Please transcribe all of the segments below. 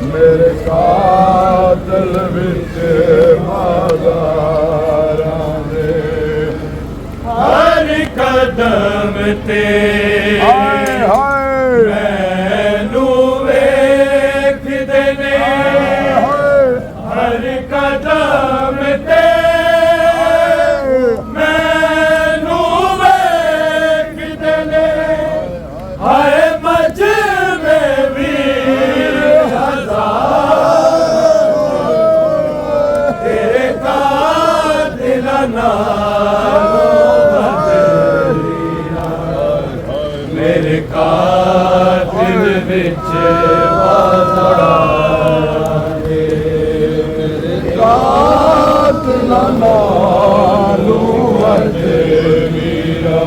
मेरे कातल विच बाज़ारां दे हर कदम ते मैनू वेखदे ने हर कदम ते मैनू वेखदे ने हाय मेरे कातिल विच बाज़ारां दे कातिल नालों वध मीरा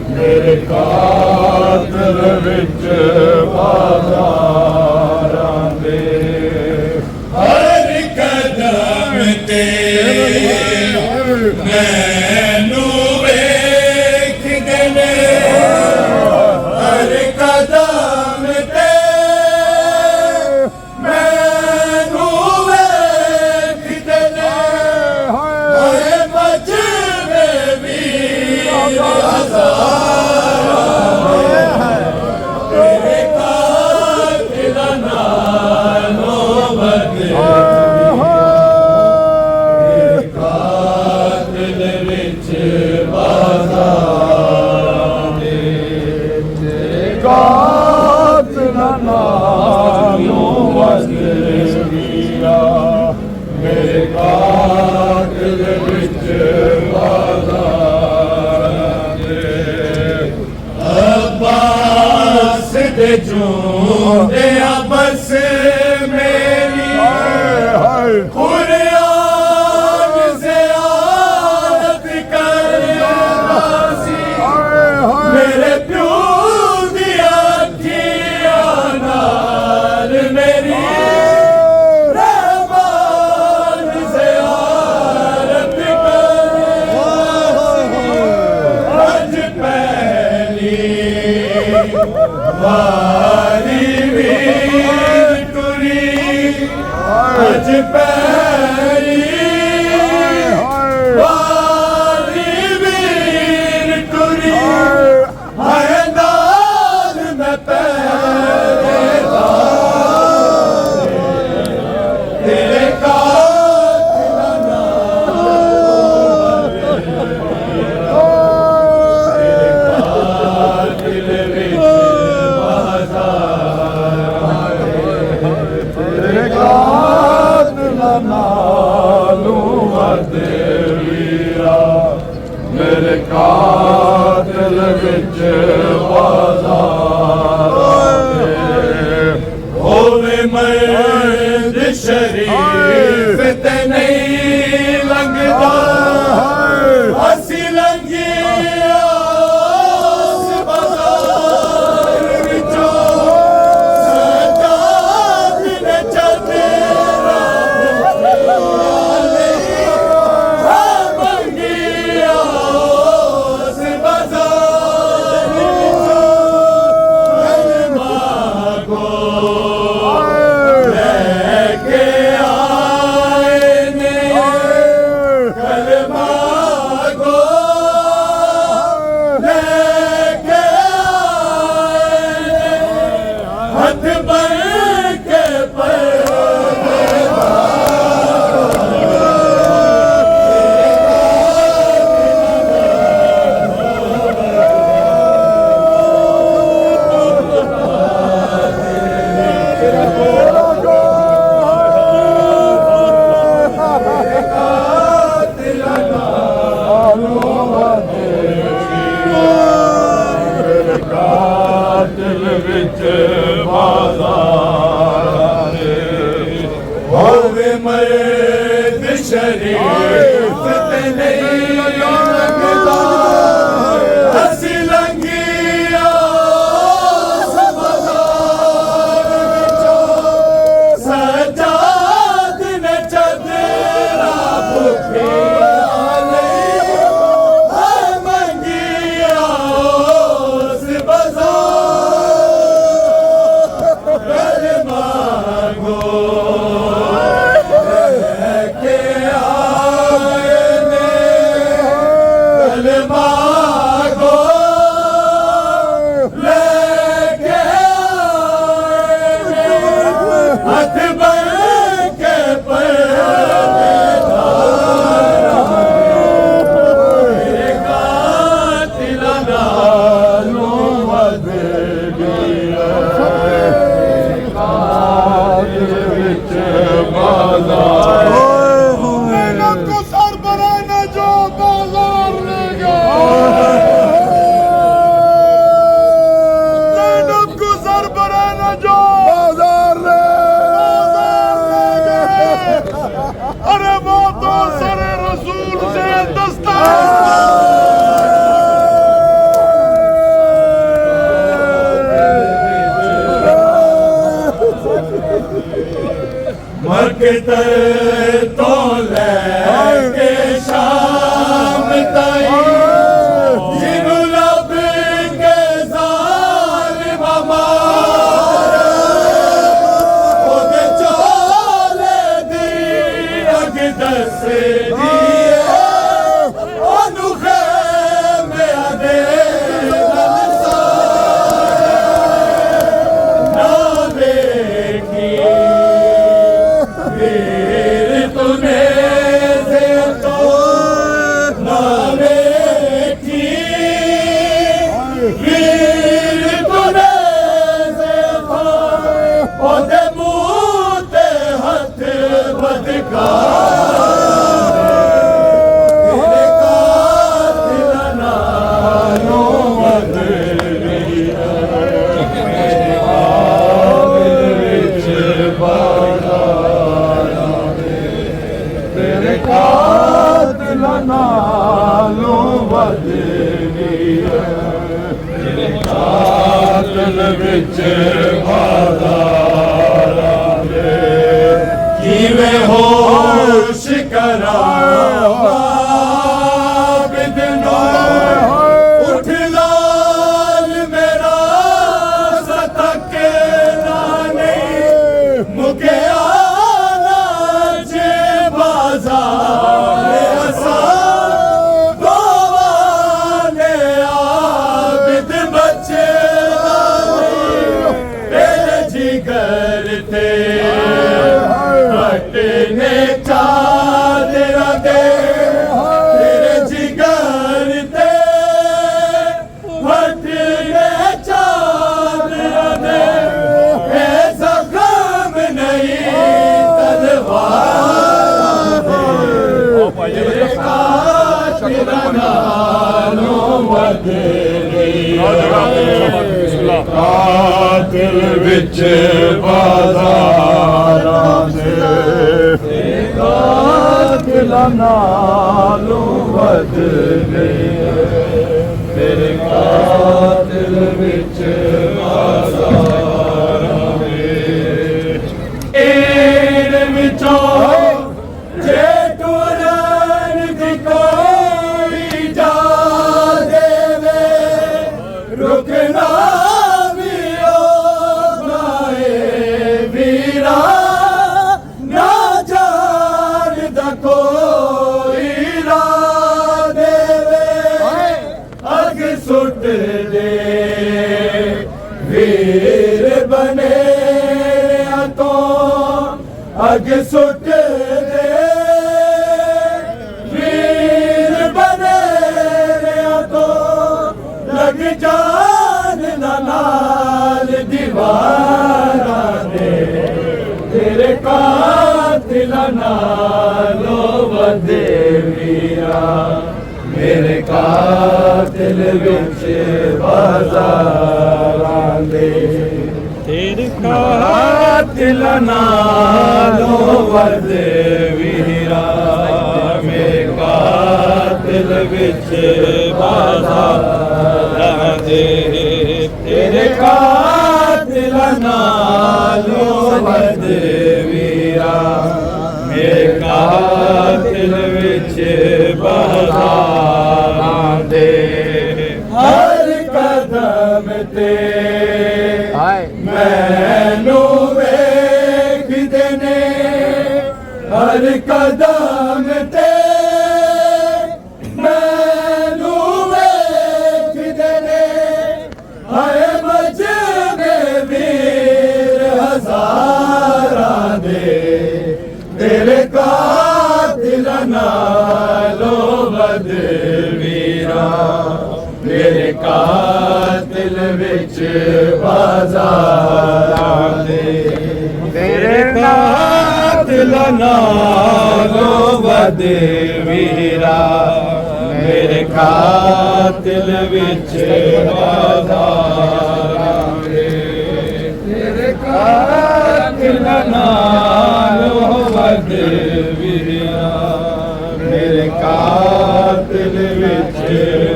मेरे कातिल विच बाज़ारां दे हर कदम ते मैनू वेखदे ने हर कदम ते मैनू वेखदे ने हाय मजबे वीर तेरे कातिल नालों वध मेरे कातिल विच बाज़ारां दे अब्बास दे जूंदे बस मेरी कुरान ज़ियारत करना सी मेरे प्यो दी अखियां नाल मेरी वारी वीर टुरी अज पैरी वारी वीर टुरी हाय नाल मैं पहरेदार तेरे कातिल नालों वध वीरा मेरे कातिल विच बाज़ारां दे होवे मर्द शरीफ ते नहीं लंघदा असी लंघिया उस बाज़ार विचों सजाद ने चदरा कातिल विच बाज़ारां दे होवे मर्द शरीफ ते नहीं लंघदा असी लंघिया उस बाज़ार विचों सजाद ने चदरा भुखिया नहीं मंगिया उस बाज़ार हथ भर के परदेदारा मेरे कातिल नालों वध गया कातिल विच बाजार को सरबराह ने जो बाजार ले गया जैनब को सरबराह ने जो बाजार ले गए अरे वो तो सरे रसूल से मकतर तो लेके शाम ताई जिनु लब के ज़ालिम मारा ओदे चोले दी अग दस दिए ओनु खेमे आदे नल सारे ना देखी वीर तूने से तो ना देखी वीर तूने से तो ओदे मुँह ते हथ बदका तेरे कातिल नालों वध गया मेरे कातिल विच बाज़ार तेरे कातिल नालों वध गया तेरे कातिल विच बाज़ार किवें होश करावां बिदनो उठ लाल मेरा सतक ना नहीं मुके आना जे बाजार असा गोवाने आबिद बचे तेरे जिगर थे हटने चादरा दे तेरे जिगर थे हटने चादरा दे ऐसा काम नहीं तलवार तेरे कातिल नालों वध गया कातिल विच बाज़ारां दे तेरे कातिल नालों वध गया तेरे कातिल विच बाज़ारां दे एड़ विचों जे टुरन दी कोई जा देवे रुकना भी होगा ए वीरा ना जान दा कोई रा देवे अग सुट दे वीर बने तो अग सुट दे वीर बने तो लग जान नाल दीवारा दे तेरे कातिल नालों वध वीरा मेरे कातिल विच बाज़ारां दे तेरे कातिल नालों वध वीरा मेरे कातिल विच बाज़ारां दे तेरे कातिल नालों वध वीरा मेरे कातिल विच बाज़ारां दे हर कदम ते मैनू वेखदे ने हर कदम ते मैनू वेखदे ने हाय मजमे वीर हज़ारा बाजारां दे तेरे कातिल नालों वध वीरा मेरे कातिल विच बाजारां दे तेरे कातिल नालों वध वीरा मेरे कातिल विच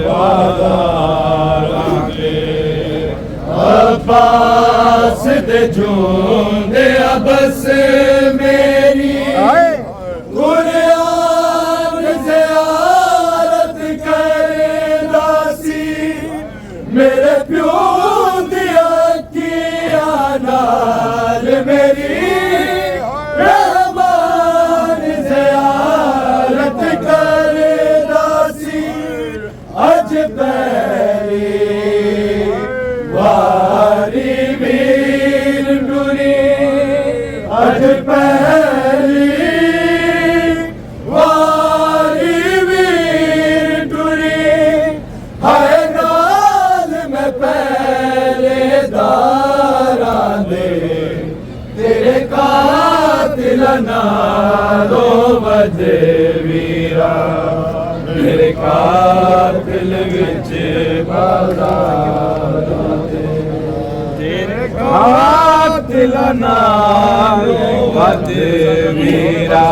बाजारां दे अब्बास दे झूंदे बस मेरी कुरान ज़ियारत करदा सी मेरे प्यो दिया किया नाल मेरी रहमान ज़ियारत करदा सी अज पहली वारी वीर टुरी अज पहली वारी वीर टुरी हाय नाल मैं पहले दारां दे तेरे कातिल नालों वध वीरा मेरे कातिल विच बाजारां दे तेरे कातिल नालों वध वीरा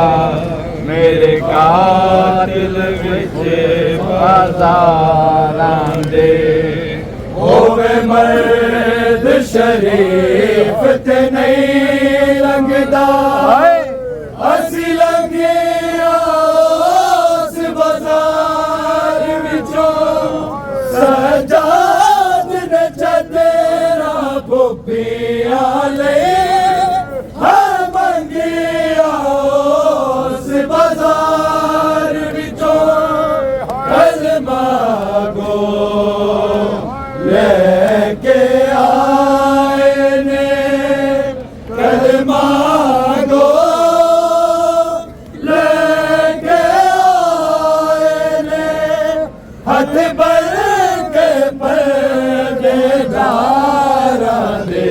मेरे कातिल विच बाजारां दे होवे मर्द शरीफ ते नहीं लगदा असी लगे बाजार विचों सजाद ने चदरा भुपिया ले हर मंगिया उस बाजार विचों कलमा गो लेके आए ने कलमा गो हथ भर के पर्देदारां दे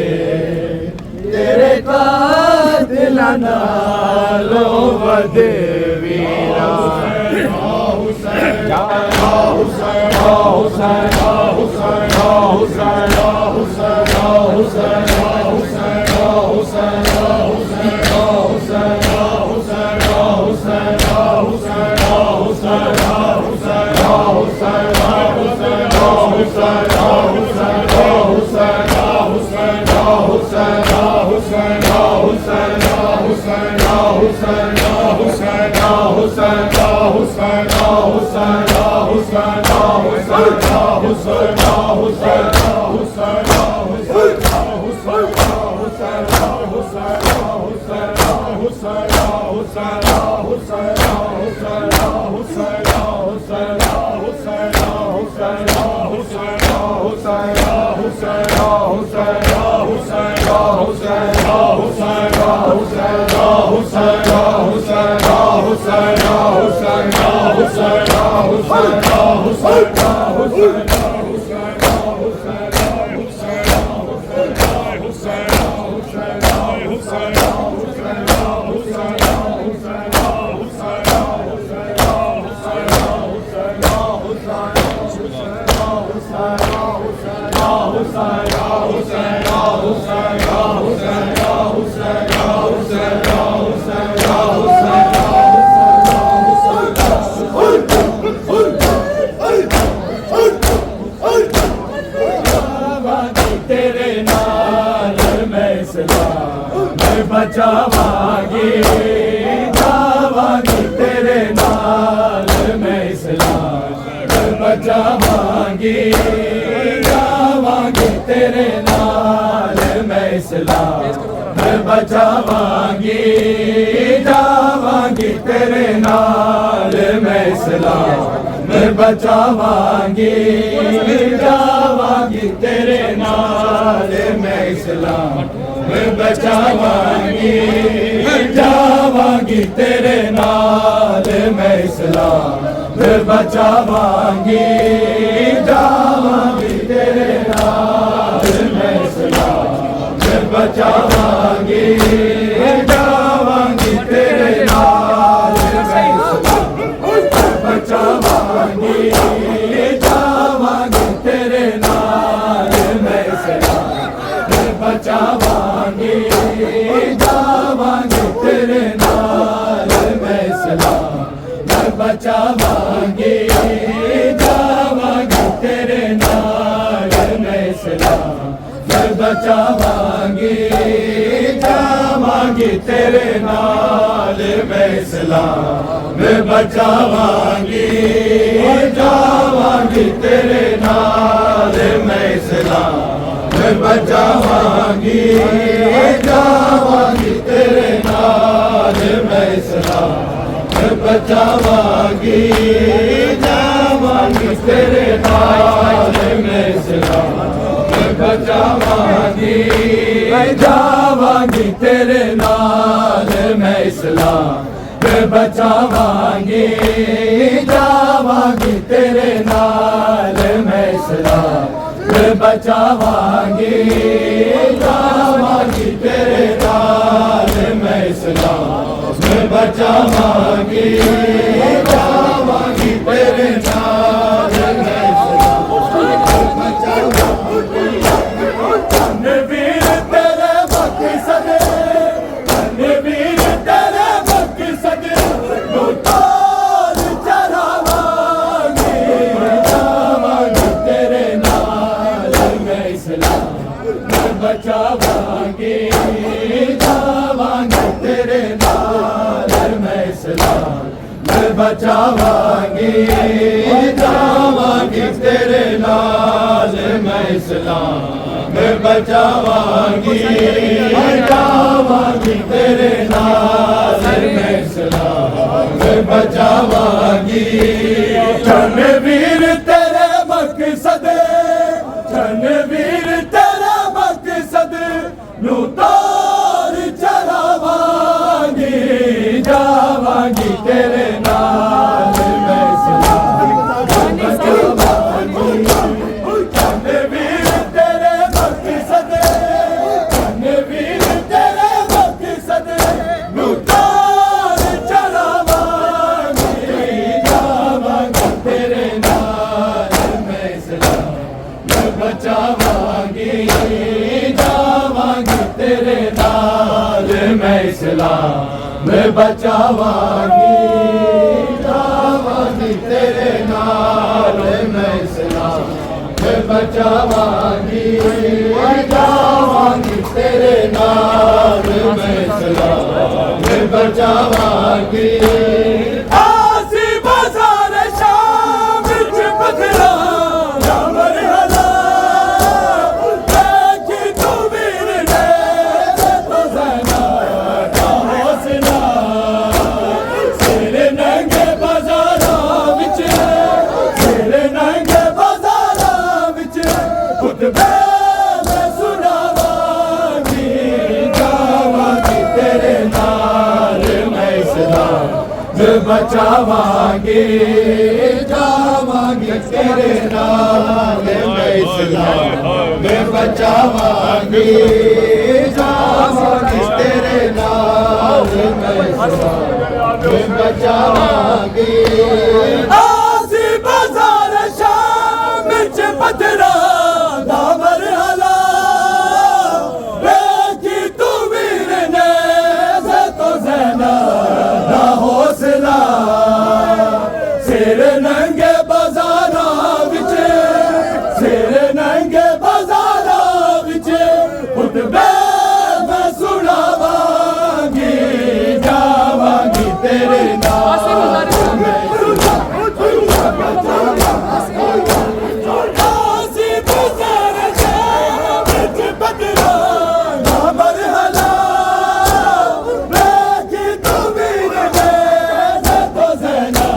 तेरे कातिल नालों वध वीरा हुसैन हुसैन हुसैन हुसैन हुसैन हुसैन हुसैन हुसैन हुसैन बचावांगी जावांगी तेरे नाल मैं इस्लाम बचावांगी जावांगी तेरे नाल मैं इस्लाम बचावांगी जावांगी तेरे नाल मैं इस्लाम बचावांगी जावांगी तेरे नाल मैं इस्लाम बचावांगी जावांगी तेरे नाल मैं इस्लाम बचावांगी जावांगी तेरे नाल मैं इस्लाम बचावांगी जावांगी तेरे नाल मैं इस्लाम बचावांगी जावांगी तेरे नाल मैं इस्लाम बचावांगी जावांगी तेरे नाल मैं इस्लाम बचावांगी जावांगी तेरे नाल मैं इस्लाम बचावांगी जावांगी तेरे नाल मैं इस्लाम बचावांगी जावांगी तेरे नाल मैं इस्लाम बचावांगी जावांगी तेरे नाल मैं इस्लाम बचावांगी जावांगी तेरे नाल मैं इस्लाम बचावांगी जावांगी तेरे नाल मैं इस्लाम बचावांगी जावांगी तेरे नाल मैं इस्लाम बचावांगी जावांगी तेरे नाल मैं इस्लाम बचावांगी जावांगी तेरे नाल मैं इस्लाम बचावांगी वीर तेरे मकसद वीर तेरे मकसद उतार चढ़ावांगी जावांगी तेरे नाल मैं इस्लाम बचावांगी जावांगी तेरे नाल मैं इस्लाम बचावांगी जावांगी तेरे नाल मैं इस्लाम बचावांगी जावांगी तेरे नाल मैं इस्लाम बचावांगी रणवीर तेरे मकसद रणवीर तेरे मकसद तार चढ़ावांगी जावांगी तेरे नाल मैं इस्लाम बचावांगी रणवीर तेरे मकसद रणवीर तेरे मकसद तार चढ़ावांगी जावांगी तेरे नाल मैं इस्लाम बचावांगी जावांगी तेरे नाल मैं इस्लाम बचावांगी जावांगी तेरे नाल मैं इस्लाम बचावांगी जावांगी तेरे नाल मैं इस्लाम बचावांगी आसी बाजार शाम विच पथरा जामर हला देखी तू वीर ने तो ज़ना का हौसला सिर नंगे बाजारां विच सिर नंगे बाजारां विच खुतबे मैं सुनावांगी जावांगी तेरे नाल मैं इस्लाम बचावांगी जावांगी तेरे नाल मैं इस्लाम बचावांगी जावांगी तेरे नाल मैं इस्लाम बचावांगी आसी बाजार शाम विच पथरा दामर हला देखी तू वीर ने तो ज़ना दा हौसला सिर नंगे बाजारां विच सिर नंगे बाजारां विच खुतबे मैं सुनावांगी जावांगी तेरे नाल मैं आसी बाजार शाम विच पथरा दामर हला देखी तू वीर ने तो ज़ना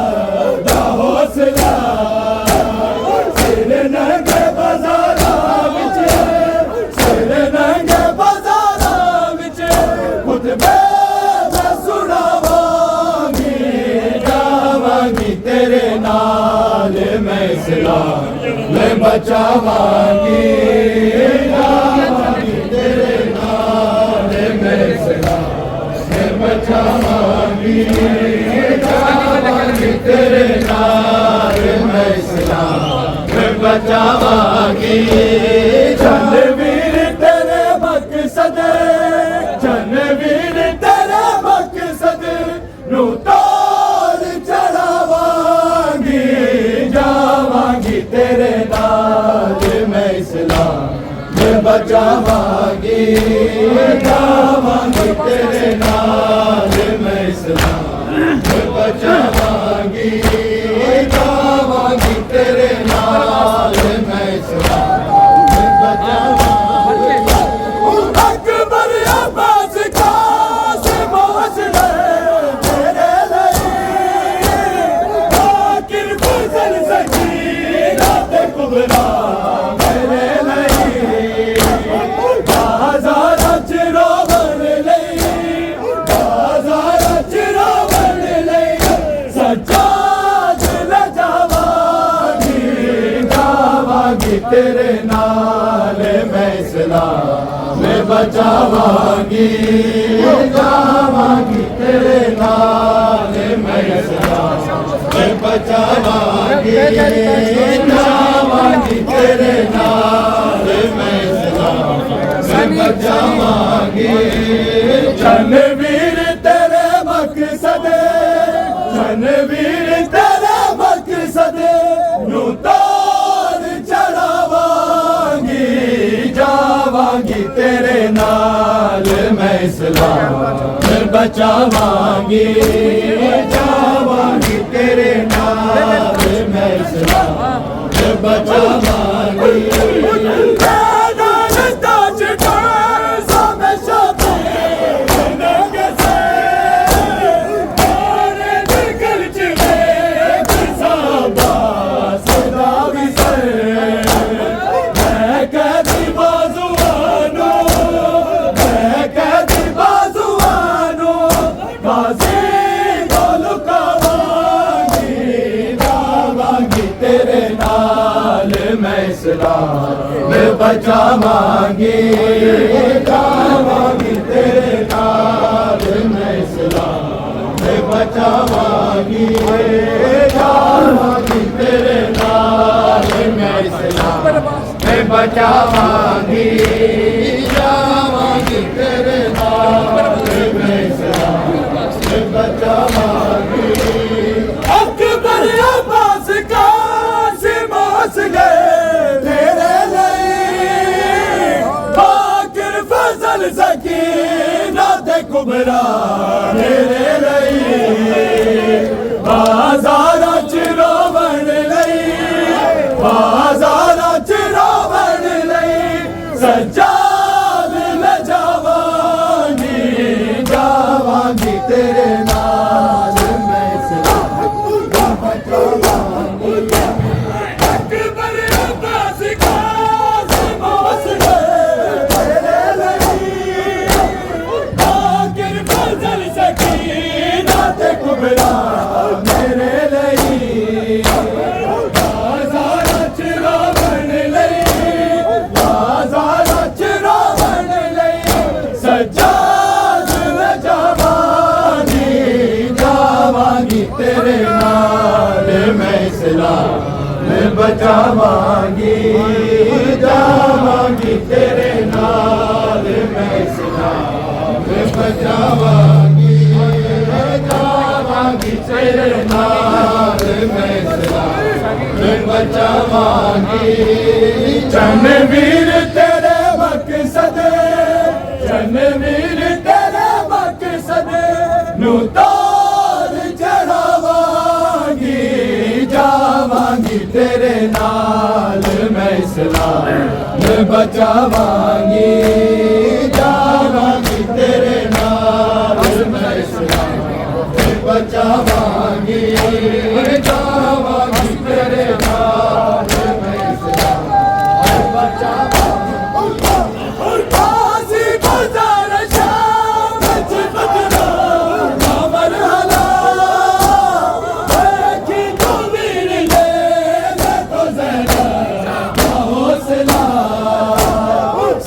दा हौसला सिर नंगे बाजारां विच सिर नंगे बाजारां विच खुतबे मैं सुनावांगी जावांगी तेरे नाल मैं इस्लाम बचावांगी जावांगी तेरे नाल बचावांगी जनवीर तेरे मकसद जनवीर तेरे मकसद नू तोड़ चढ़ावांगी जावांगी तेरे नाल मैं इस्लाम में बचावांगी जावांगी तेरे नाल मैं इस्लाम में बचावांगी जावांगी तेरे नाल मैं इस्लाम में बचावांगी अकबर अब्बास कासिम हौसले तेरे लिए आखिर फजल सकीना ते कुबरा मेरे लिए बाजार च रोवण लई बाजार च रोवण लई सज्जाद ले जावांगी जावांगी तेरे नाल मैं इस्लाम में बचावांगी जावांगी तेरे नाल मैं इस्लाम में बचावांगी जावांगी तेरे नाल मैं इस्लाम में बचावांगी जनवीर तेरे मकसद जनवीर तेरे मकसद नू तोड़ चढ़ावांगी जावांगी तेरे नाल मैं इस्लाम में बचावांगी जावांगी तेरे नाल मैं इस्लाम में बचावांगी तेरे नाल मैं इस्लाम में बचावांगी जावांगी तेरे नाल मैं इस्लाम में बचावांगी जावांगी तेरे नाल मैं इस्लाम में बचावांगी जावांगी तेरे नाल मैं इस्लाम में बचावांगी अकबर अब्बास कासिम हौसले तेरे लिए आखिर फजल सकीना ते कुबरा तेरे लिए बाजार च रोवण लई बाजार च रोवण लई सज्जाद ले जावांगी जावांगी तेरे नाल मैं इस्लाम में बचावांगी अकबर अब्बास कासिम हौसले तेरे लिए आखिर फजल सकीना ते कुबरा मेरे लिए बाजार च रोवण लई बाजार च रोवण लई सज्जाद ले जावांगी जावांगी तेरे नाल मैं इस्लाम में बचावांगी जावांगी तेरे नाल मैं इस्लाम में बचावांगी जावांगी तेरे नाल मैं इस्लाम में बचावांगी जनवीर तेरे मकसद जनवीर तेरे मकसद नू तोड़ चढ़ावांगी जावांगी तेरे नाल मैं इस्लाम में बचावांगी जावांगी तेरे नाल मैं इस्लाम में बचावांगी जावांगी तेरे नाल मैं इस्लाम में बचावांगी काशी बाजार शाम च बदला कामर हला देखी तो वीर ले तो जरा हौसला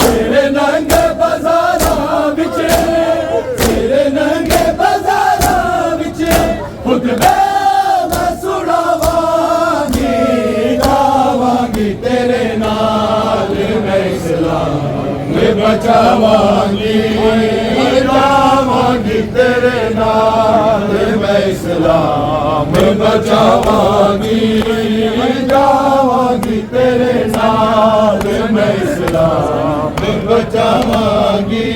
सिर नंगे जावांगी जावांगी तेरे नाल मैं इस्लाम बचावांगी जावांगी तेरे नाल मैं इस्लाम बचावांगी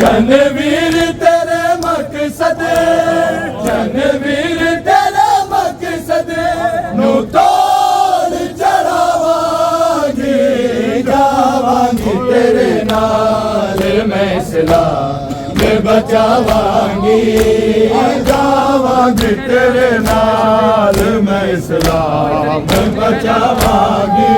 जनवीर तेरे मकसद जनवीर तेरे मकसद नू तोड़ चढ़ावांगी जावांगी तेरे नाल मैं इस्लाम बचावांगी जावांगी तेरे नाल मैं इस्लाम बचावांगी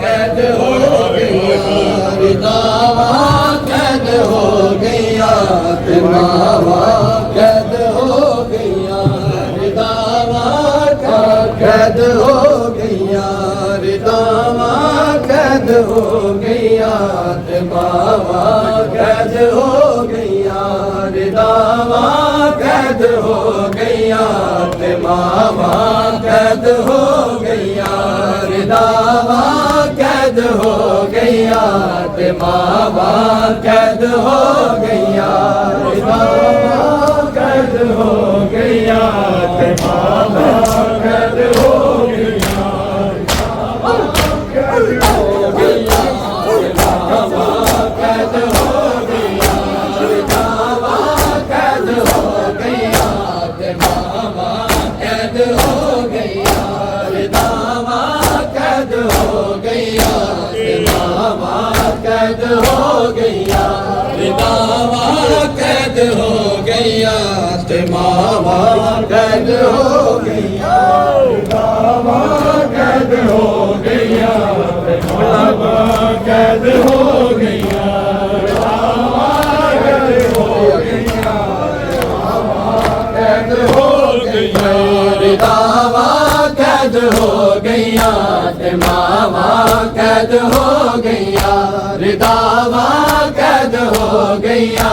कैद हो गईया रिदावा कैद हो गईया रिदावा कैद हो गईया ते मावा कैद हो गईया रिदावा कैद हो गईया ते मावा कैद हो गईया रिदावा कैद हो गईया ते मावा कैद हो गईया कैद हो गईया ते मावा कैद हो गईया कैद हो गईया मावा कैद हो गईया मावा कैद हो गईया ते मावा कैद हो गईया मावा कैद हो गईया ते मावा कैद हो गईया दावा कैद हो गईया ते मावा कैद हो गईया दावा कैद हो गईया ते मावा कैद हो गईया दावा कैद हो गईया मावा कैद हो गईया दावा कैद हो गईया ते मावा कैद हो गईया रिदावा कैद हो गईया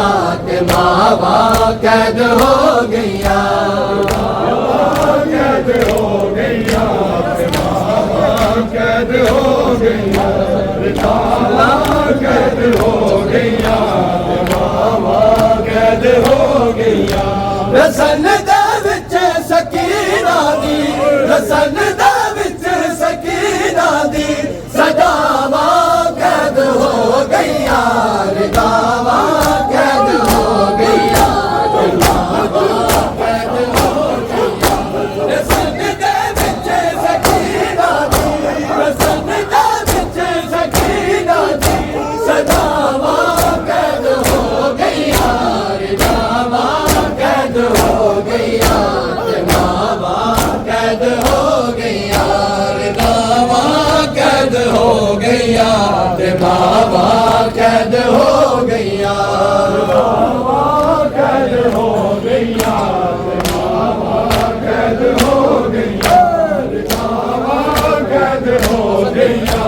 ते मावा कैद हो गईया कैद हो गईया ते मावा कैद हो गईया रिदावा कैद हो गईया ते मावा कैद हो गईया रसन दे विच सकीना दी रसन दे विच सकीना दी सजावा कैद हो गईया रिदावा कैद हो गईया मावा कैद हो गईया रसन दे विच सकीना दी रसन दे विच सकीना दी सजावा कैद हो गईया रिदावा कैद हो गईया मावा कैद हो गईया रिदावा कैद हो गईया ते मावा कैद हो गईया मावा कैद हो गईया ते मावा कैद हो गईया मावा कैद हो गईया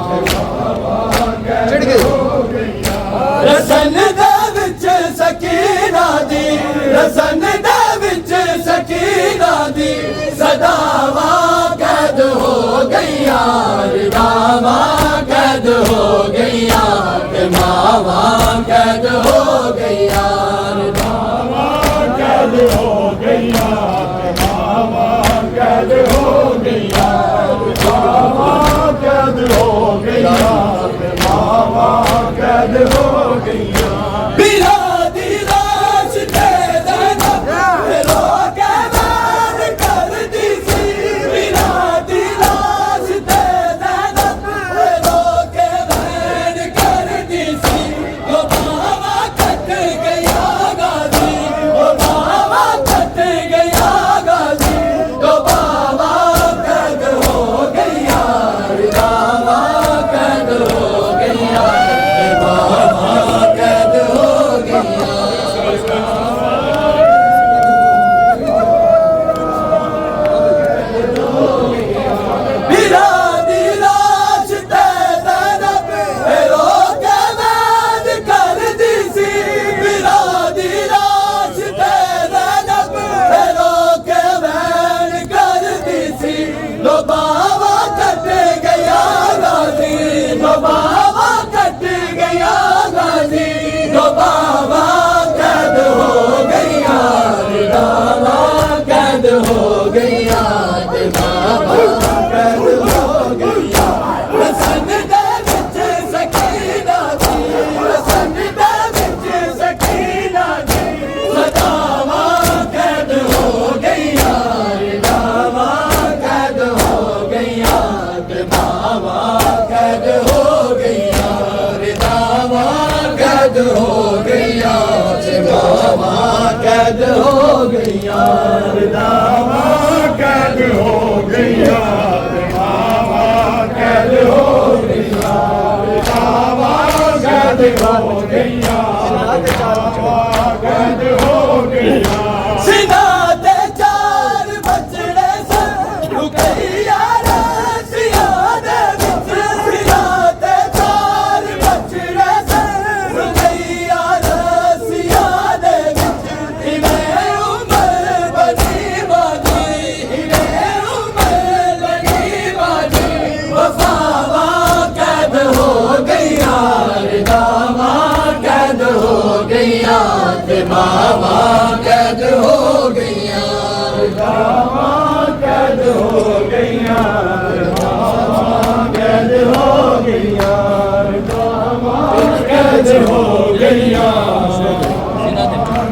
ते मावा कैद हो गईया रसन दे विच सकीना दी रसन दे विच सकीना दी सदावा कैद हो गईया रिदावा कैद हो गईया ते मावा तो बाबा कैद हो गईया रिदावा कैद हो गईया ते बाबा कैद हो गईया रसन दे विच सकीना दी रसन दे विच सकीना दी सदावा कैद हो गईया रिदावा कैद हो गईया ते बाबा कैद हो गईया रिदावा कैद हो गईया ते बाबा कैद हो गईया रिदावा कैद हो गईया ते बाबा कैद हो गईया रिदावा कैद हो गईया रिदावा कैद हो गईया सीना ते चार बचड़े सन रुकैया रसिया दे विच सीना ते चार बचड़े सन रुकैया रसिया दे विच इवें उमर बनी बाजी इवें उमर बनी बाजी वफावा कैद हो गईया रिदावा कैद हो गईया ते बाबा कैद हो गईया रिदावा कैद हो गईया रिदावा कैद हो गईया रिदावा कैद हो गईया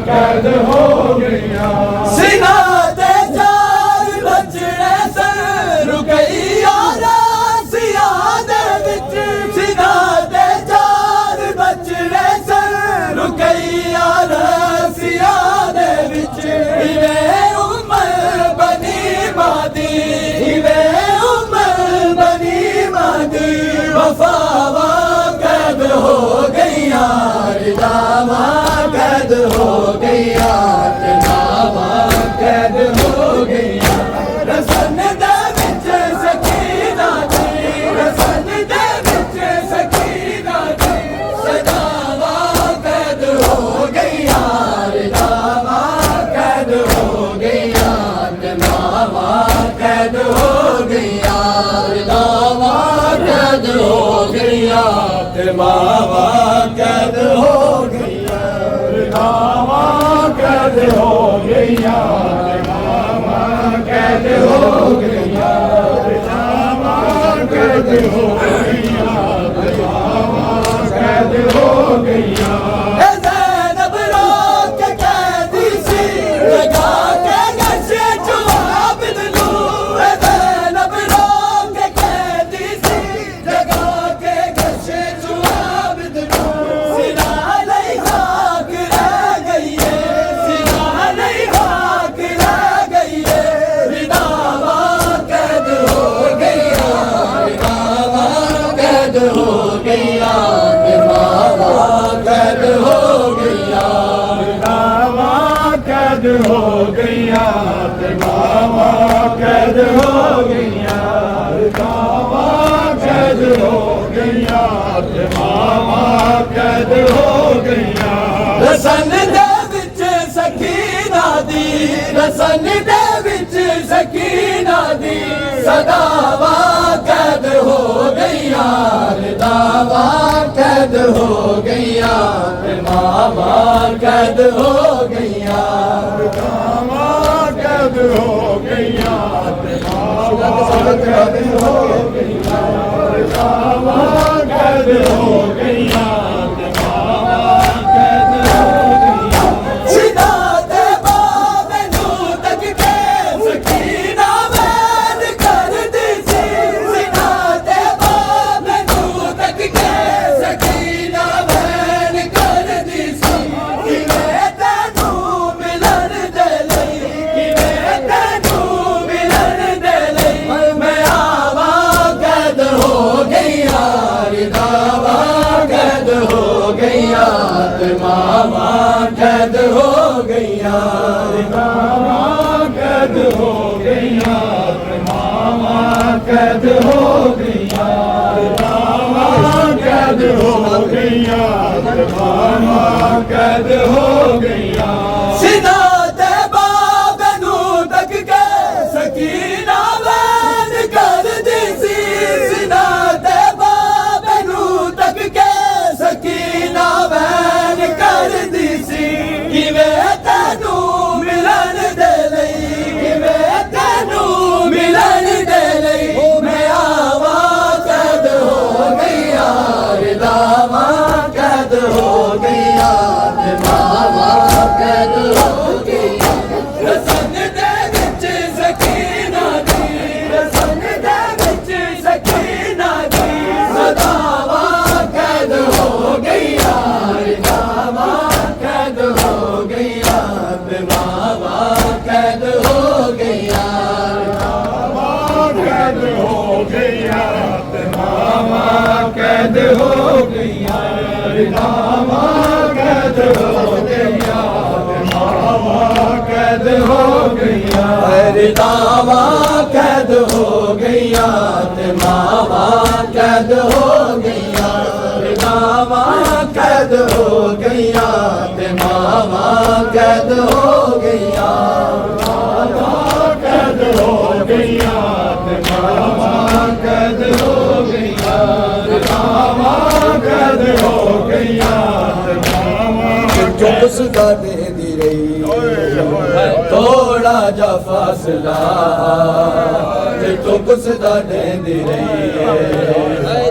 कैद हो गईया सीना ते चार बचड़े सन रुकैया रसिया दे विच सीना ते चार बचड़े सन रुकैया रसिया दे विच इवें उमर बनी मादी इवें उमर बनी मादी वफावा कैद हो गईया रिदावा कैद हो गईया रिदावा कैद हो गईया रसन दे विच सकीना दी रसन दे विच सकीना दी सदावा कैद हो गईया रिदावा कैद हो गईया रिदावा कैद हो गईया रिदावा कैद हो गईया ते बाबा कैद हो गईया रिदावा कैद हो गईया ते बाबा कैद हो गईया रिदावा कैद हो गईया ते बाबा कैद हो गईया ज़ैनब रोक कैदी सी लगा के गशे जवाब दिलू ज़ैनब रोक कैदी सी लगा के गशे जवाब दिलू सिरा नहीं खाक रह गई है सिरा नहीं खाक रह गई है रिदावा कैद हो गईया रिदावा कैद हो गईया रिदावा कैद हो गईया रिदावा कैद हो गईया रिदावा कैद हो गईया रिदावा कैद हो गईया रिदावा कैद हो गईया रसन दे विच सकीना दी रसन दे विच सकीना दी सदावा कैद हो गईया रिदावा कैद हो गईया रिदावा कैद हो गईया रिदावा कैद हो गईया रिदावा कैद हो गईया रिदावा कैद हो गईया रिदावा कैद हो गईया सीधा ते बाबे नू तक के सकीना वैन कर दी सी सीधा ते बाबे नू तक के सकीना वैन कर दी सी किवें तैनू मिलन दे लई किवें तैनू मिलन दे लई मैं आवा कैद हो गईया रिदावा कैद हो गईया ते मामा कैद हो गईया रिदावा कैद हो गईया ते मामा कैद हो गईया रिदावा कैद हो गईया ते मामा कैद हो गईया सीधा ते बाबे नू तक के सकीना वैन कर दी सी सीधा ते बाबे नू तक के सकीना वैन रिदावा कैद हो गया मावा कैद हो गया रिदावा कैद हो गया ते मावा कैद हो गया रिदावा कैद हो गया ते मावा कैद हो गया कैद हो गया ते मावा कैद हो गया रिदावा कैद हो गया ते मावा चुप सदा दे दी रही थोड़ा जा फासला चुप सदा दे दी रही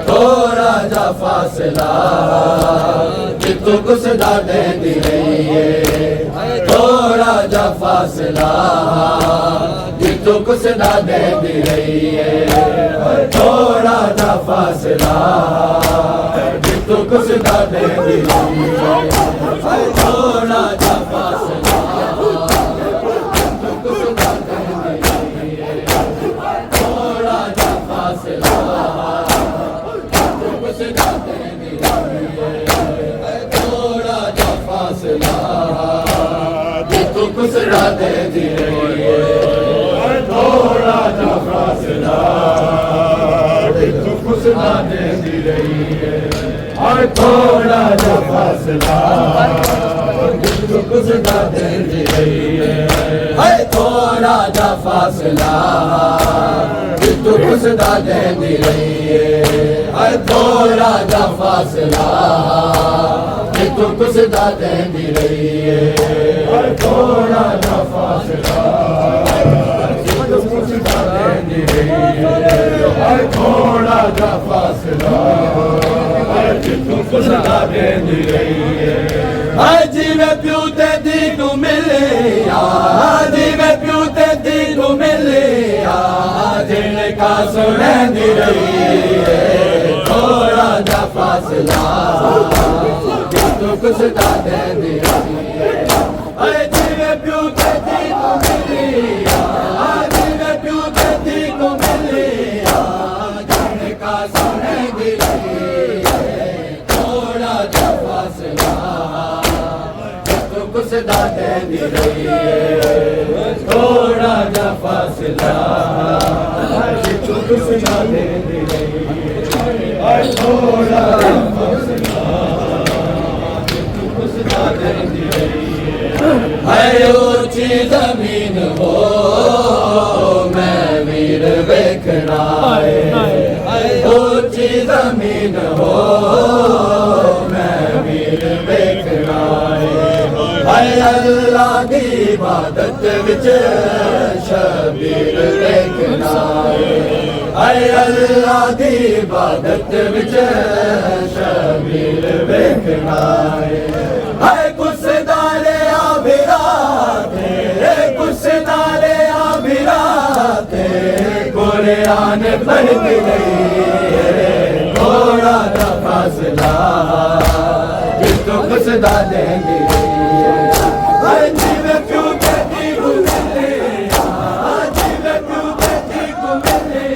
थोड़ा जा फासला चुप सदा दे दी रही थोड़ा जा फासला चुप सदा दे दी रही थोड़ा जा फासला चुप सदा दे दी रही थोड़ा जा फासला थोड़ा जा फासला थोड़ा जा फासला चुप सदा दे दी रही थोड़ा जा फासला चुप सदा दे दी रही है और थोड़ा जा फासला चुप सदा दे दी रही है थोड़ा जा फासला चुप सदा दे दी रही है थोड़ा जा फासला चुप सदा दे दी रही है थोड़ा जा फासला चुप सदा दे दी रही है थोड़ा जा फासला चुप सदा दे दी रही है जिवें प्यू ते धी नू मिले जिवें प्यू ते धी नू मिले जिनका सुने दी रही है थोड़ा जा फासला चुप सदा दे दी रही है जिवें प्यू ते धी नू मिले जिवें प्यू ते धी नू मिले जिनका सुने दी रही है थोड़ा जा फासला चुप सदा दे दी रही है थोड़ा जा फासला चुप सदा दे दी रही है थोड़ा जा फासला चुप सदा दे दी रही है ऊंची जमीन हो मैं वीर देखना ऊंची जमीन हो मैं वीर देखना अल्लाह की इबादत विच शबीर देखना अल्लाह की इबादत विच शबीर देखना कुछ दारे आबिराते कुछ दारे आबिराते कुरान पढ़ के गई थोड़ा सा फासला जिसको कुछ दा देंगे जीव क्यों कहती गुजरे जीव क्यों कहती गुजरे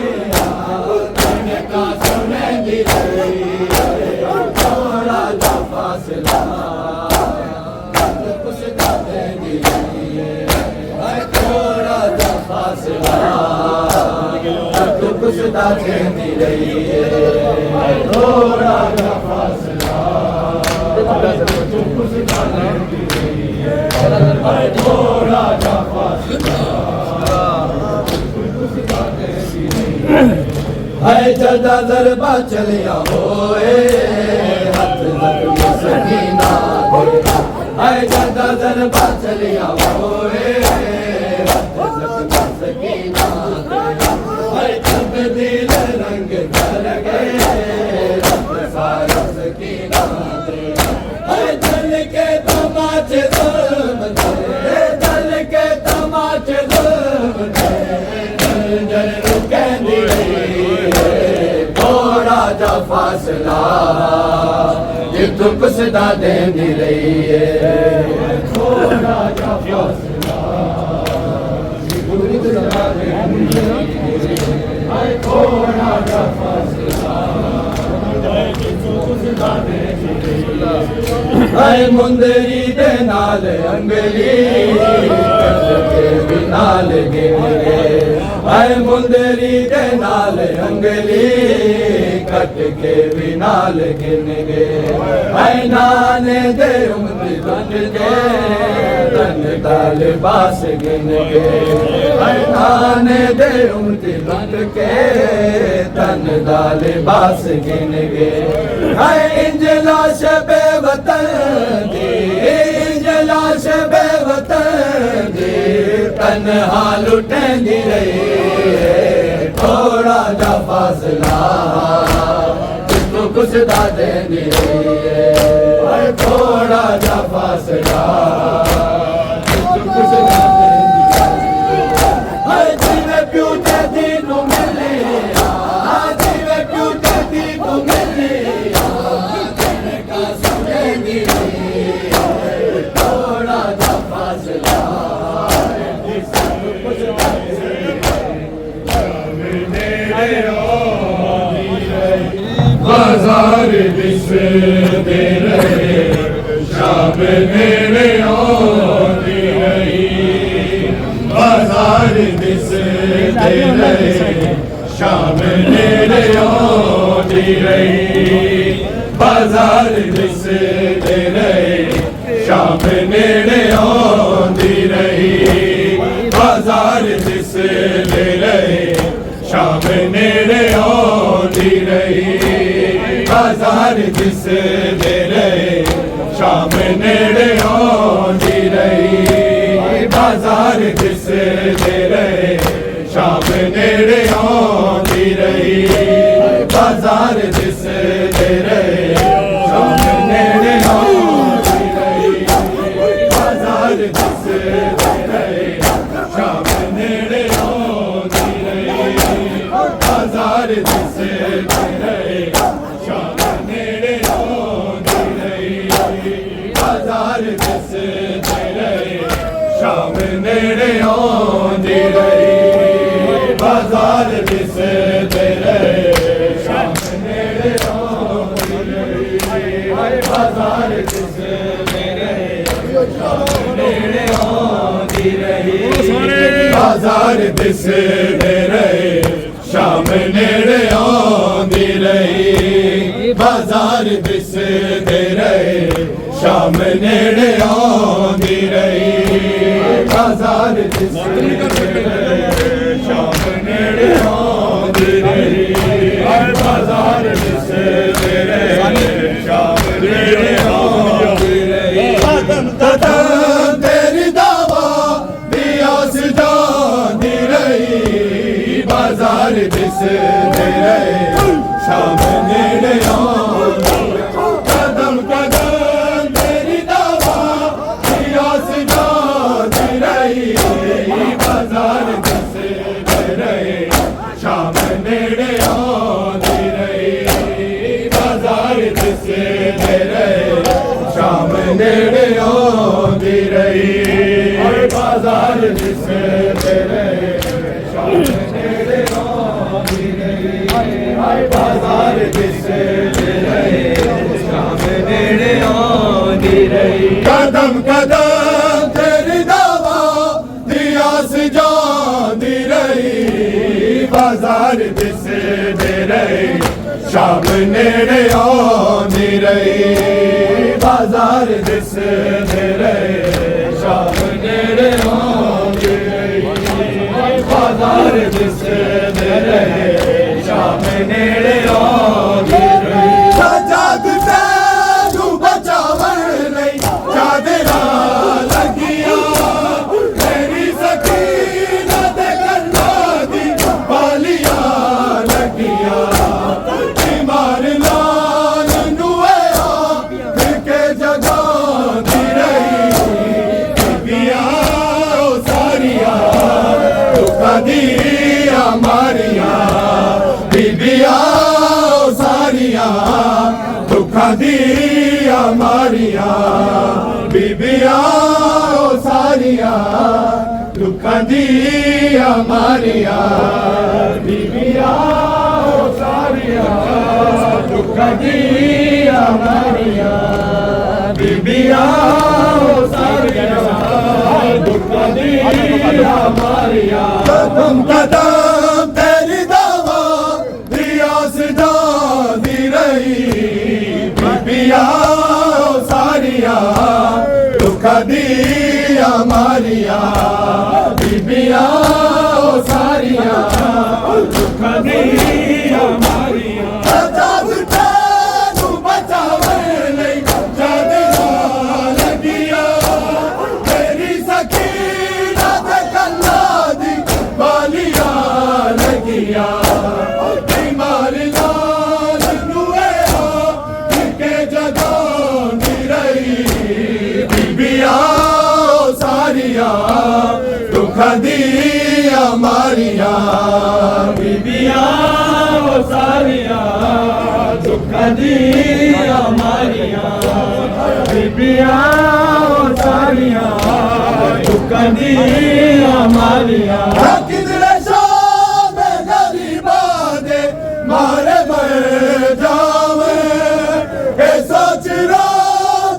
का सुनेंगी थोड़ा सा फासला कुछ दा देंगे थोड़ा सा फासला कुछ दा देंगी थोड़ा जा फासला चुप सदा दे दी रही है थोड़ा जा फासला चुप सदा दे दी रही है जदा दरबा चलिया होए हाथ जख्म सकीना है जदा दरबा चलिया होए हाथ जख्म सकीना है तब्दील रंग कर गए रब सारा सकीना है जल के तमाचे जुल्म दे जल के तमाचे जुल्म दे जल रुकनी थोड़ा जा फासला ये चुप सदा देनी रही है थोड़ा जा फासला चुप सदा दे दी रही है थोड़ा जा फासला चुप सदा दे दी रही है हाय मुंदरी दे नाल अंगली कट के भी नाल गिन गए हाय मुंदरी दे नाल अंगली कट के भी नाल गिन गए हाय नाने दे उमरी लुट के तन दा लिबास गिन गए हाय नाने दे उमरी लुट के तन दा लिबास गिन गए हाय इंजला शबे वतन दी इंजला शबे वतन दी तन्हा लुटेंदी रही थोड़ा जा फासला जिसको कुछ दा देंदी रही थोड़ा जा फासला जिसको कुछ दा देंदी रही जीवे प्यू ते दी नू मिले जीवे प्यू ते दी नू मिले तेरे का सुनेंदी रही थोड़ा जा फासला जिसको कुछ दा बाजार दिस दे रहे शाम मेरे आती रही बाजार दिस दे रहे शाम मेरे आती रही बाजार दिस दे रहे शाम मेरे आती रही बाजार दिस दे रहे शाम मेरे आती रही बाजार जिस दे रहे शाम नेड़े आती रही बाजार जिस दे रहे शाम नेड़े आती रही बाजार जिस दे रहे शाम नेड़े आती रही बाजार जिस दे रहे शाम नेड़े आती रही बाजार जिस दे रहे शाम नेड़े आती रही बाजार जिस दे रहे शाम नेड़े आती रही बाजार जिस दे रहे शाम नेड़े आती रही बाजार जिस दे रहे शाम नेड़े आती रही बाजार जिस दे रहे शाम नेड़े आती रही बाजार जिस दे रहे शाम नेड़े आती रही बाजार जिस दे रहे शाम नेड़े आती रही बाजार जिस दे रहे शाम नेड़े आती रही कदम कदम तेरी दावा दिया सजाती रही बाजार जिस दे रहे शाम नेड़े आती कदम कदम तेरी दावा दिया सजाती रही बाजार जिस दे रहे शाम नेड़े आती रही बाजार जिस दे रहे शाम नेड़े आती रही बाजार जिस दे रहे शाम नेड़े आती रही बाजार जिस दे रहे शाम नेड़े आती रही कदम कदम तेरी दावा दिया सजाती रही बाजार जिस दे रहे शाम नेड़े आती रही बाजार जिस दे रहे शाम नेड़े आती रही बाजार जिस दे रहे शाम नेड़े आती रही जाग से तू बचावन नहीं चादरा लगिया तेरी सकीना दे करना दी बालिया लगिया बीमार लाल नुआ के जगा दी रही बिया सारिया दुखा दिया मारिया बिबिया सारिया दुखा दिया मारिया बिबिया सारिया दुखा दिया मारिया बिबिया सारिया दुखा दिया मारिया बीबियां सारियां दुख दिया मारियां कदम कदम तेरी दावा रियास जाती रही बीबियां सारियां दुख दिया मारियां बीबियां सारियां दुख दिया मारियां जद तैनू बचावे लई जद लगिया तेरी सकीना ते कन्ना दी बालियां लगिया बीमार लाल नुए के जगांदी रही बीबियां सारियां दुख दिया मारियां बीबियां सारियां दुख दिया मारियां बीबियां सारियां दुख दिया मारियां किधरे शाम गरीबा दे मारे मर जावे ए सोच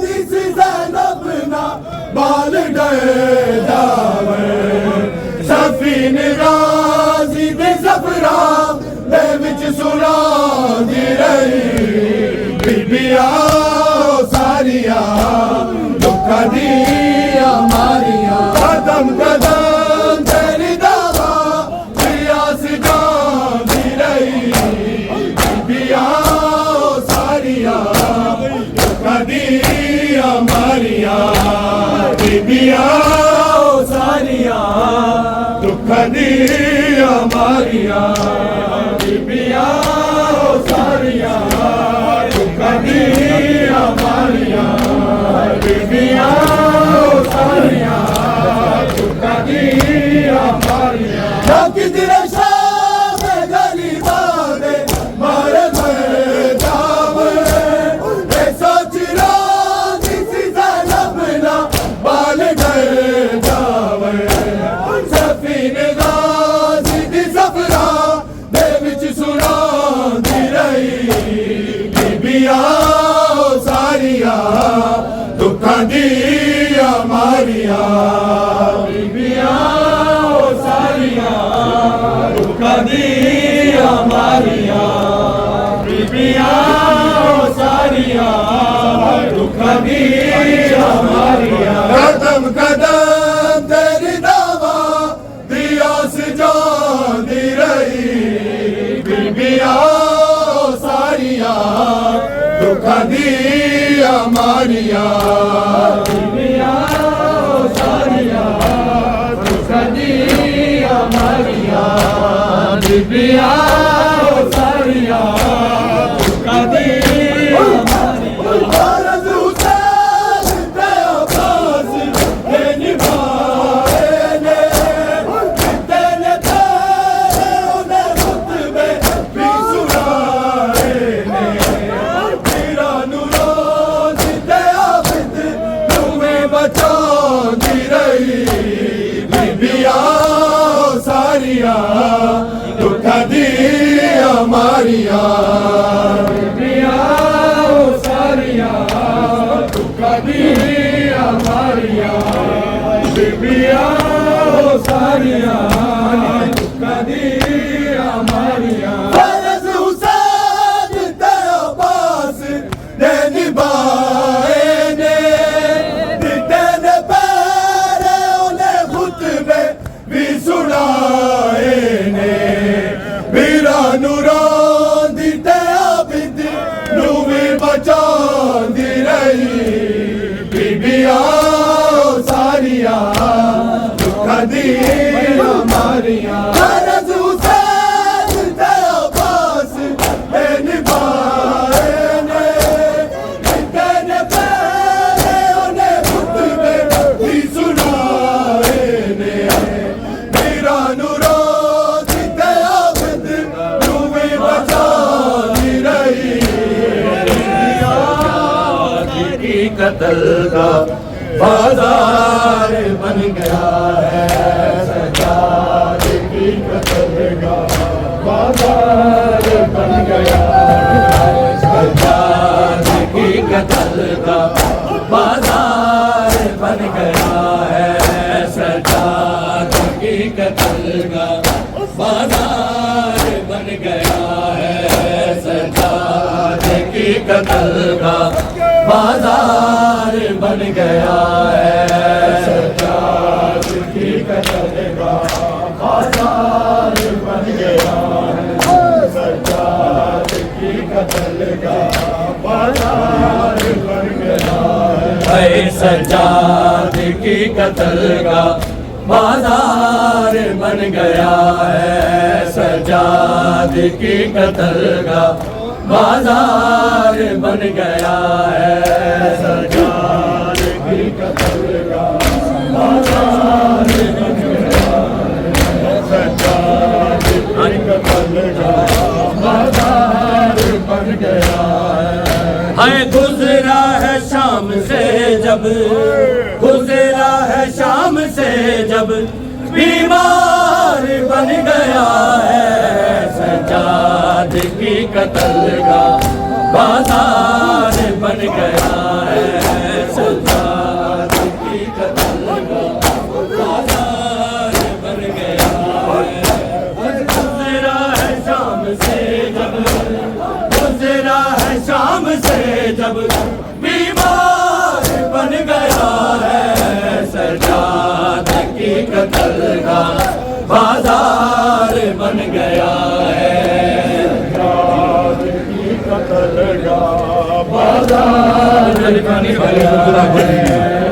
दी सी ज़ैनब ना बाल गए जावे सफीन राजी दे सफरा दे विच सुरांदी रही बीबियां सारियां दुख दिया मारियां कदम कदम तेरी दावा रियास जांदी रही बीबियां सारियां दुख दिया मारियां बीबियां सारियां दुख दिया मारियां बीबियां सारियां दुख दिया मारियां बीबियां सारियां दुख दिया मारियां किधरे शाम गरीबा दे मारे मर जावे ए सोच दी सी ज़ैनब ना बाल गए जावे सफीन गाजी दी सफरा दे विच सुरांदी रही बीबियां सारियां दुख दिया मारियां बीबियां सारियां दुख दिया मारियां बीबियां सारियां दुख दिया मारियां कदम कदम तेरी दावा रियास जांदी रही बीबियां सारियां दुख दिया मारियां बीबियां सारियां दुख दिया मारियां बीबियां सारियां दुख दिया मारियां दुख दिया मारियां बीबियां सारियां दुख दिया मारियां बीबियां सारियां दुख दिया मारियां फर्ज हुसैन ते अब्बास दे निभाए ने दिते ने पैरे ओने खुतबे भी सुनाए ने वीरा नूरांदी ते आबिद नू भी बचांदी रही बीबियां सारियां दुख दिया मारियां फर्ज हुसैन ते अब्बास दे निभाए ने दिते ने पैरे ओने खुतबे भी सुनाए ने वीरा नूरांदी ते आबिद नू भी बचांदी रही कत्ल का बाजार बन गया है सजाद की कत्ल का बाजार बन गया है सजाद की कत्ल का बाजार बन गया है सज्जाद की कत्लगाह बाजार बन गया है सज्जाद की कत्लगाह बाजार बन गया है सज्जाद की कत्लगाह बाजार बन गया है सज्जाद की कत्लगाह बाजार बन गया है सज्जाद की कत्लगाह बाजार बन गया है सज्जाद की कत्लगाह बाजार बन गया है सज्जाद की कत्लगाह बाजार बन गया है सज्जाद की कत्लगाह बाजार बन गया है गुजरा है शाम से जब गुजरा है शाम से जब बीमार बन गया है सज्जाद की कत्लगाह बाजार बन गया है सज्जाद की कत्लगाह बाजार बन गया है गुजरा है शाम से जब गुजरा है शाम से जब बीमार बन गया है सज्जाद की कत्लगाह बाजार बन गया है सज्जाद की कत्लगाह बाजार बन गया है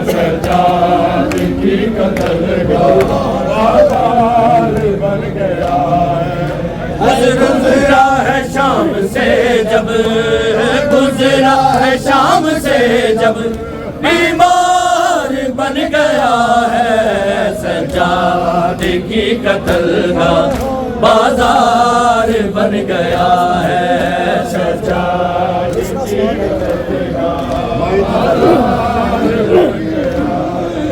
सज्जाद की कत्लगाह बाजार बन गया है गुजरा है शाम से जब गुजरा है शाम से जब बीमार बन गया है सज्जाद की कत्लगाह बाजार बन गया है सज्जाद की कत्लगाह बाजार बन गया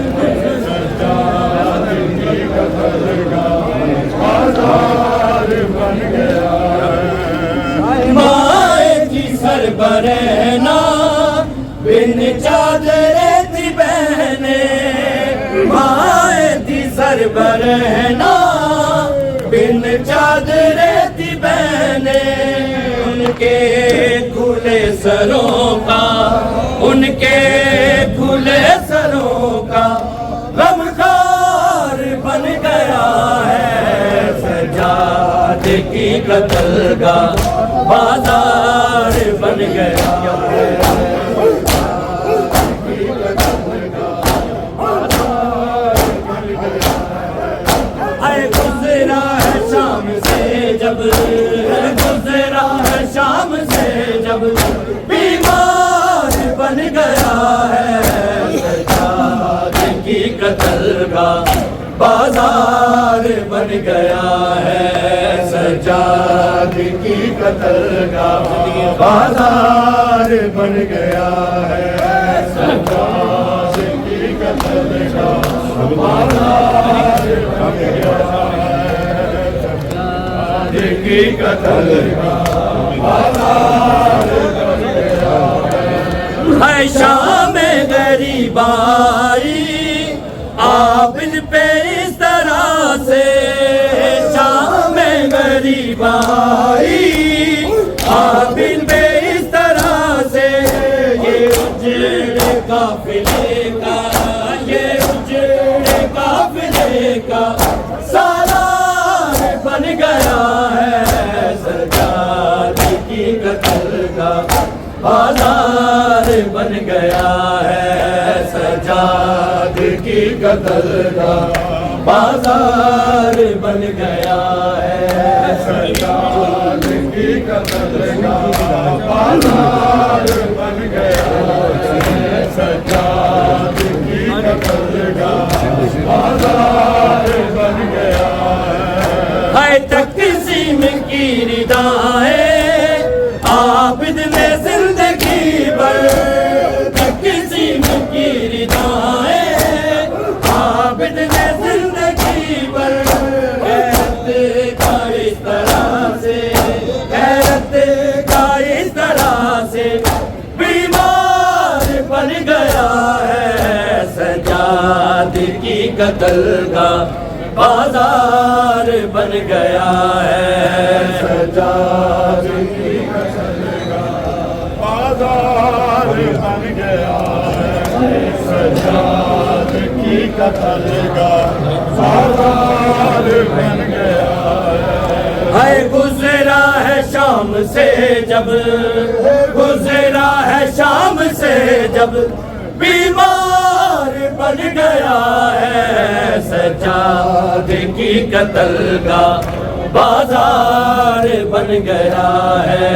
है सज्जाद की कत्लगाह बाजार बन गया माए की सरबरहना बिन चादरे थी बहने माए की सरबरहना बिन चादरे थी बहने उनके खुले सरों का उनके खुले सरों का गमखार बन गया है सज्जाद की कत्लगाह बाजार बन गया है गुजरा है शाम से जब गुजरा है शाम से जब बीमार बन गया है सज्जाद की कत्लगाह बाजार बन गया है सज्जाद की कत्लगाह बाजार बन गया है सज्जाद की कत्लगाह बाजार बन गया है सज्जाद की कत्लगाह बाजार बन गया है शाम गरीबाई आबिद पे इस तरह से शाम गरीबाई आबिद पे इस तरह से ये उजड़े काफिले का ये उजड़े काफिले का सालार बन गया है सज्जाद की कत्लगाह बाजार बन गया है सज्जाद की कत्लगाह बाजार बन गया है सज्जाद की कत्लगाह बाजार बन गया है सज्जाद की कत्लगाह बाजार बन गया है तक़सीम की रिदाएं आबिद ने जिंदगी भर तक़सीम की रिदाएं आबिद ने जिंदगी भर गैरत का इस तरह से गैरत का इस तरह से कत्ल का बाजार बन गया है। सजाद की कत्ल का बाजार बन गया है। सजाद की कत्ल का बाजार बन गया है। गुजरा है शाम से जब, गुजरा है शाम से जब बीमार बन गया है। सजाद की कत्ल का बाजार बन गया है।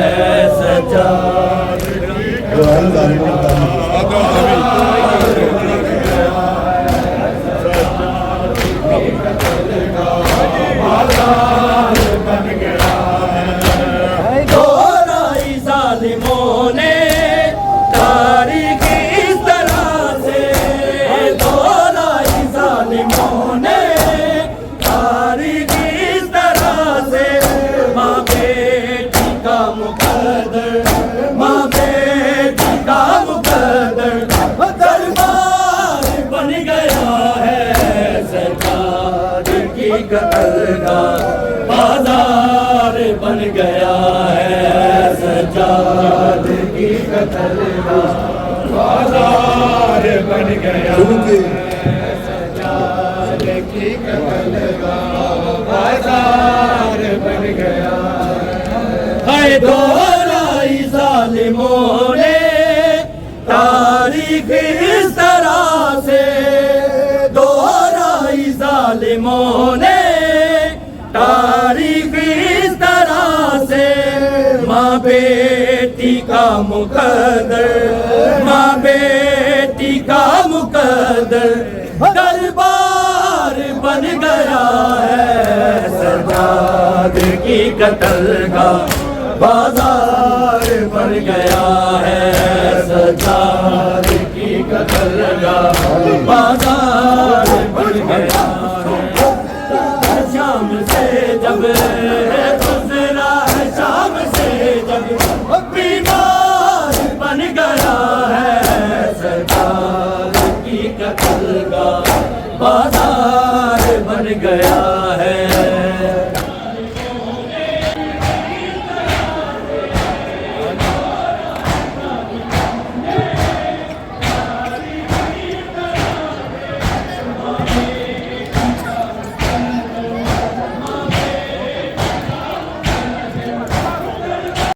सजाद की कत्ल का बाजार बन गया है। दोहराई जालिमों ने तारीख इस तरह से, दोहराई जालिमों ने तारीख इस तरह से। माँ बेटी का मुकद्दर, माँ बेटी का मुकद्दर दरबार बन गया है। सजाद की कत्ल का बाजार बन गया है। सजाद की कत्ल का बाजार बन गया है। सजाद की कत्ल का बाजार बन गया है। दोहराई जालिमों ने तारीख इस तरह से, दोहराई जालिमों ने तारीख इस तरह से। माँ बेटी का मुकद्दर, माँ बेटी का मुकद्दर दरबार बन गया है। सजाद की कत्ल का बाजार बन गया है। सजाद